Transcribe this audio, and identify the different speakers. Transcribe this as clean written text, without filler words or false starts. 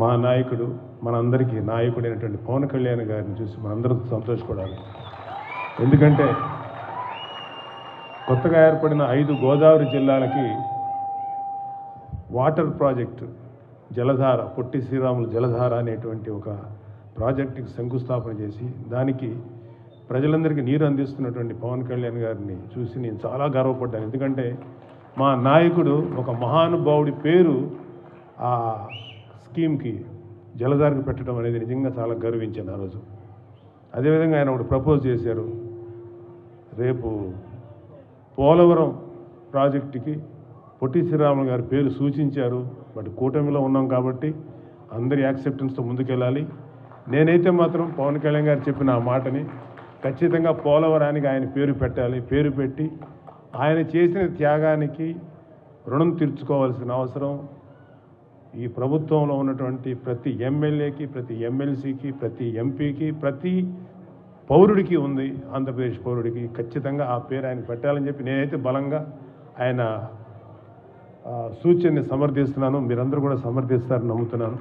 Speaker 1: మా నాయకుడు, మనందరికీ నాయకుడైనటువంటి పవన్ కళ్యాణ్ గారిని చూసి మనందరం సంతోషపడాలి. ఎందుకంటే కొత్తగా ఏర్పడిన 5 గోదావరి జిల్లాలకి వాటర్ ప్రాజెక్టు జలధార, పొట్టి శ్రీరాములు జలధార అనేటువంటి ఒక ప్రాజెక్టుకి శంకుస్థాపన చేసి దానికి ప్రజలందరికీ నీరు అందిస్తున్నటువంటి పవన్ కళ్యాణ్ గారిని చూసి నేను చాలా గర్వపడ్డాను. ఎందుకంటే మా నాయకుడు ఒక మహానుభావుడి పేరు ఆ స్కీమ్కి జలధారకు పెట్టడం అనేది నిజంగా చాలా గర్వించాను ఆ రోజు. అదేవిధంగా ఆయన ఒకటి ప్రపోజ్ చేశారు, రేపు పోలవరం ప్రాజెక్టుకి పొట్టి శ్రీరాములు గారి పేరు సూచించారు. బట్ కూటమిలో ఉన్నాం కాబట్టి అందరి యాక్సెప్టెన్స్తో ముందుకెళ్ళాలి. నేనైతే మాత్రం పవన్ కళ్యాణ్ గారు చెప్పిన ఆ మాటని ఖచ్చితంగా పోలవరానికి ఆయన పేరు పెట్టాలి. పేరు పెట్టి ఆయన చేసిన త్యాగానికి రుణం తీర్చుకోవాల్సిన అవసరం ఈ ప్రభుత్వంలో ఉన్నటువంటి ప్రతి ఎమ్మెల్యేకి, ప్రతి ఎమ్మెల్సీకి, ప్రతి ఎంపీకి, ప్రతి పౌరుడికి ఉంది. ఆంధ్రప్రదేశ్ పౌరుడికి ఖచ్చితంగా ఆ పేరు ఆయన పెట్టాలని చెప్పి నేనైతే బలంగా ఆయన సూచనని సమర్థిస్తున్నాను. మీరందరూ కూడా సమర్థిస్తారని నమ్ముతున్నాను.